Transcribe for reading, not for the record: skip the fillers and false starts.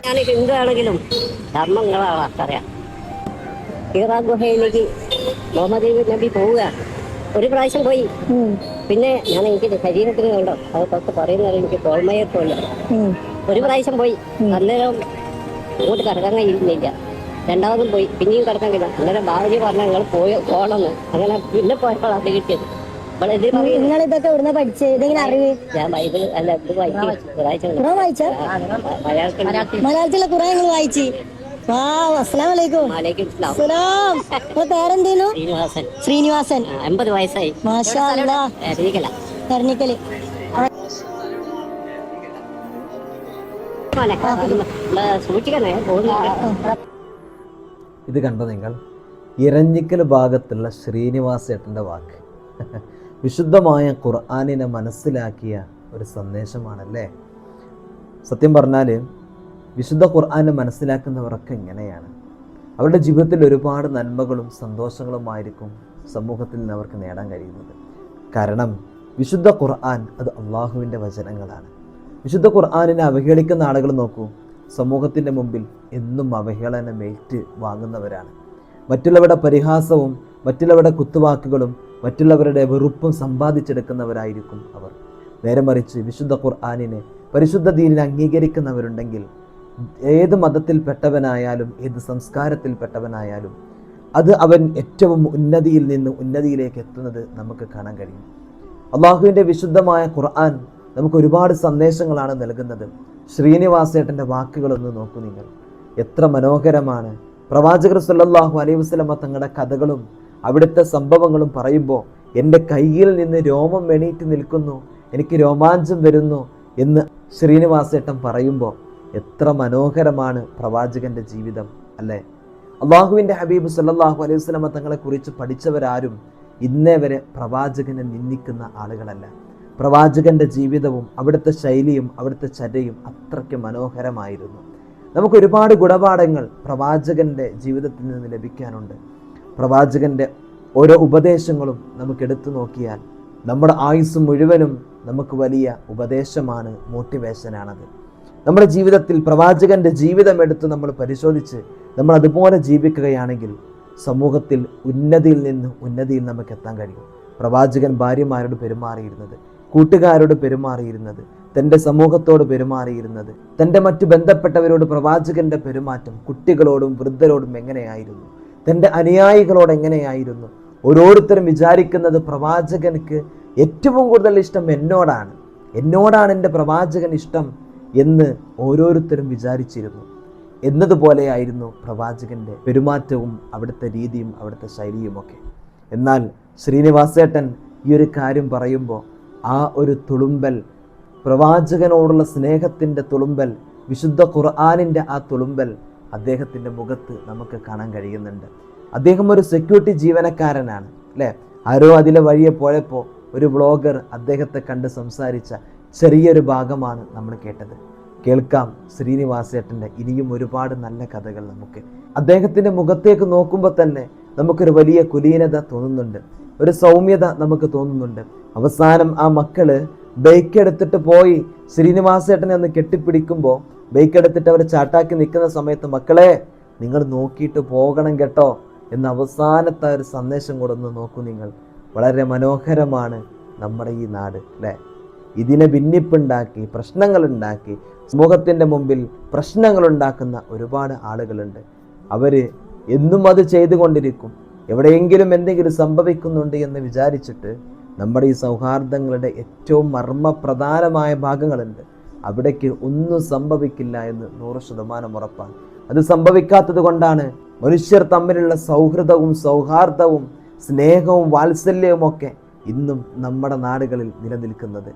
ഞാൻ ഹിന്ദു ആണെങ്കിലും ധർമ്മങ്ങളാണ് അറിയാം. ഹീറാ ഗുഹയിലേക്ക് മുഹമ്മദ് നബി പോവുകയാണ്. ഒരു പ്രാവശ്യം പോയി. പിന്നെ എനിക്ക് ശരീരത്തിന് കണ്ടോ അത് തൊട്ട് പറയുന്നത് എനിക്ക് തോൾമയത്തുണ്ട്. ഒരു പ്രാവശ്യം പോയി, അന്നേരം അങ്ങോട്ട് കിടക്കാൻ കഴിയുന്നില്ല. രണ്ടാമതും പോയി, പിന്നെയും കിടക്കാൻ കഴിയില്ല. അന്നേരം ഭാര്യ പറഞ്ഞ നിങ്ങൾ പോകണമെന്ന്. അങ്ങനെ പിന്നെ പോയപ്പോൾ അത് കിട്ടിയത്. നിങ്ങളിതൊക്കെ എവിടുന്ന പഠിച്ചത്? ഇതെങ്ങനെ അറിവ്? ഞാൻ ബൈബിൾ അല്ല ഇത് വായിച്ച മലയാളത്തിലെ ഖുറാൻ നിങ്ങൾ വായിച്ച്? അസ്സലാമു അലൈക്കും. സലാം. പേരെന്തേനു? ശ്രീനിവാസൻ. 50 വയസ്സായി. മാഷാ അല്ലാഹ്. എരണിക്കല്. ഇത് കണ്ടോ നിങ്ങൾ? ഇരഞ്ഞിക്കൽ ഭാഗത്തുള്ള ശ്രീനിവാസേട്ടൻ്റെ വാക്ക് വിശുദ്ധമായ ഖുർആനിനെ മനസ്സിലാക്കിയ ഒരു സന്ദേശമാണല്ലേ. സത്യം പറഞ്ഞാൽ വിശുദ്ധ ഖുർആനെ മനസ്സിലാക്കുന്നവരൊക്കെ ഇങ്ങനെയാണ്. അവരുടെ ജീവിതത്തിൽ ഒരുപാട് നന്മകളും സന്തോഷങ്ങളുമായിരിക്കും സമൂഹത്തിൽ നിന്ന് അവർക്ക് നേടാൻ കഴിയുന്നത്. കാരണം വിശുദ്ധ ഖുർആൻ അത് അള്ളാഹുവിൻ്റെ വചനങ്ങളാണ്. വിശുദ്ധ ഖുർആനിനെ അവഹേളിക്കുന്ന ആളുകൾ നോക്കൂ, സമൂഹത്തിൻ്റെ മുമ്പിൽ എന്നും അവഹേളനമേറ്റ് വാങ്ങുന്നവരാണ്. മറ്റുള്ളവരുടെ പരിഹാസവും മറ്റുള്ളവരുടെ കുത്തുവാക്കുകളും മറ്റുള്ളവരുടെ വെറുപ്പും സമ്പാദിച്ചെടുക്കുന്നവരായിരിക്കും അവർ. നേരെ മറിച്ച് വിശുദ്ധ ഖുർആനിനെ, പരിശുദ്ധ ദീനിനെ അംഗീകരിക്കുന്നവരുണ്ടെങ്കിൽ ഏത് മതത്തിൽപ്പെട്ടവനായാലും ഏത് സംസ്കാരത്തിൽപ്പെട്ടവനായാലും അത് അവൻ ഏറ്റവും ഉന്നതിയിൽ നിന്ന് ഉന്നതിയിലേക്ക് എത്തുന്നത് നമുക്ക് കാണാൻ കഴിയും. അള്ളാഹുവിൻ്റെ വിശുദ്ധമായ ഖുർആൻ നമുക്ക് ഒരുപാട് സന്ദേശങ്ങളാണ് നൽകുന്നത്. ശ്രീനിവാസേട്ടൻ്റെ വാക്കുകളൊന്ന് നോക്കൂ നിങ്ങൾ, എത്ര മനോഹരമാണ്. പ്രവാചകർ സല്ലല്ലാഹു അലൈഹി വസല്ലമ തങ്ങളുടെ കഥകളും അവിടുത്തെ സംഭവങ്ങളും പറയുമ്പോൾ എൻ്റെ കയ്യിൽ നിന്ന് രോമം എണീറ്റ് നിൽക്കുന്നു, എനിക്ക് രോമാഞ്ചം വരുന്നു എന്ന് ശ്രീനിവാസേട്ടൻ പറയുമ്പോൾ എത്ര മനോഹരമാണ് പ്രവാചകൻ്റെ ജീവിതം അല്ലേ. അള്ളാഹുവിൻ്റെ ഹബീബ് സല്ലല്ലാഹു അലൈഹി വസല്ലമ തങ്ങളെക്കുറിച്ച് പഠിച്ചവരാരും ഇന്നേ വരെ പ്രവാചകനെ നിന്ദിക്കുന്ന ആളുകളല്ല. പ്രവാചകൻ്റെ ജീവിതവും അവിടുത്തെ ശൈലിയും അവിടുത്തെ ചര്യയും അത്രയ്ക്ക് മനോഹരമായിരുന്നു. നമുക്ക് ഒരുപാട് ഗുണപാഠങ്ങൾ പ്രവാചകൻ്റെ ജീവിതത്തിൽ നിന്ന് ലഭിക്കാനുണ്ട്. പ്രവാചകൻ്റെ ഓരോ ഉപദേശങ്ങളും നമുക്ക് എടുത്തു നോക്കിയാൽ നമ്മുടെ ആയുസ് മുഴുവനും നമുക്ക് വലിയ ഉപദേശമാണ്, മോട്ടിവേഷനാണത്. നമ്മുടെ ജീവിതത്തിൽ പ്രവാചകൻ്റെ ജീവിതം എടുത്ത് നമ്മൾ പരിശോധിച്ച് നമ്മൾ അതുപോലെ ജീവിക്കുകയാണെങ്കിൽ സമൂഹത്തിൽ ഉന്നതിയിൽ നിന്ന് ഉന്നതിയിൽ നമുക്ക് എത്താൻ കഴിയും. പ്രവാചകൻ ഭാര്യമാരോട് പെരുമാറിയിരുന്നത്, കൂട്ടുകാരോട് പെരുമാറിയിരുന്നത്, തൻ്റെ സമൂഹത്തോട് പെരുമാറിയിരുന്നത്, തൻ്റെ മറ്റു ബന്ധപ്പെട്ടവരോട് പ്രവാചകൻ്റെ പെരുമാറ്റം കുട്ടികളോടും വൃദ്ധരോടും എങ്ങനെയായിരുന്നു, തൻ്റെ അനുയായികളോട് എങ്ങനെയായിരുന്നു. ഓരോരുത്തരും വിചാരിക്കുന്നത് പ്രവാചകനക്ക് ഏറ്റവും കൂടുതൽ ഇഷ്ടം എന്നോടാണ് എൻ്റെ പ്രവാചകൻ ഇഷ്ടം എന്ന് ഓരോരുത്തരും വിചാരിച്ചിരുന്നു. എന്നതുപോലെയായിരുന്നു പ്രവാചകൻ്റെ പെരുമാറ്റവും അവിടുത്തെ രീതിയും അവിടുത്തെ ശൈലിയുമൊക്കെ. എന്നാൽ ശ്രീനിവാസേട്ടൻ ഈ ഒരു കാര്യം പറയുമ്പോൾ ആ ഒരു തുളുമ്പൽ, പ്രവാചകനോടുള്ള സ്നേഹത്തിൻ്റെ തുളുമ്പൽ, വിശുദ്ധ ഖുർആനിൻ്റെ ആ തുളുമ്പൽ അദ്ദേഹത്തിൻ്റെ മുഖത്ത് നമുക്ക് കാണാൻ കഴിയുന്നുണ്ട്. അദ്ദേഹം ഒരു സെക്യൂരിറ്റി ജീവനക്കാരനാണ് അല്ലേ. ആരോ അതിലെ വഴിയെ പോയപ്പോൾ ഒരു വ്ളോഗർ അദ്ദേഹത്തെ കണ്ട് സംസാരിച്ച ചെറിയൊരു ഭാഗമാണ് നമ്മൾ കേട്ടത്. കേൾക്കാം ശ്രീനിവാസേട്ടൻ്റെ ഇനിയും ഒരുപാട് നല്ല കഥകൾ നമുക്ക്. അദ്ദേഹത്തിൻ്റെ മുഖത്തേക്ക് നോക്കുമ്പോൾ തന്നെ നമുക്കൊരു വലിയ കുലീനത തോന്നുന്നുണ്ട്, ഒരു സൗമ്യത നമുക്ക് തോന്നുന്നുണ്ട്. അവസാനം ആ മക്കള് ബൈക്ക് എടുത്തിട്ട് പോയി ശ്രീനിവാസേട്ടനെ ഒന്ന് കെട്ടിപ്പിടിക്കുമ്പോൾ, ബൈക്ക് എടുത്തിട്ട് അവർ ചാട്ടാക്കി നിൽക്കുന്ന സമയത്ത് മക്കളെ നിങ്ങൾ നോക്കിയിട്ട് പോകണം കേട്ടോ എന്ന അവസാനത്തെ ഒരു സന്ദേശം കൂടെ ഒന്ന് നോക്കൂ നിങ്ങൾ. വളരെ മനോഹരമാണ് നമ്മുടെ ഈ നാട് അല്ലേ. ഇതിനെ ഭിന്നിപ്പുണ്ടാക്കി പ്രശ്നങ്ങളുണ്ടാക്കി സമൂഹത്തിൻ്റെ മുമ്പിൽ പ്രശ്നങ്ങളുണ്ടാക്കുന്ന ഒരുപാട് ആളുകളുണ്ട്. അവർ എന്നും അത് ചെയ്തുകൊണ്ടിരിക്കും. എവിടെയെങ്കിലും എന്തെങ്കിലും സംഭവിക്കുന്നുണ്ട് എന്ന് വിചാരിച്ചിട്ട് നമ്മുടെ ഈ സൗഹാർദ്ദങ്ങളുടെ ഏറ്റവും മർമ്മപ്രധാനമായ ഭാഗങ്ങളുണ്ട്, അവിടേക്ക് ഒന്നും സംഭവിക്കില്ല എന്ന് 100% ഉറപ്പാണ്. അത് സംഭവിക്കാത്തത് കൊണ്ടാണ് മനുഷ്യർ തമ്മിലുള്ള സൗഹൃദവും സൗഹാർദ്ദവും സ്നേഹവും വാത്സല്യവും ഒക്കെ ഇന്നും നമ്മുടെ നാടുകളിൽ നിലനിൽക്കുന്നത്.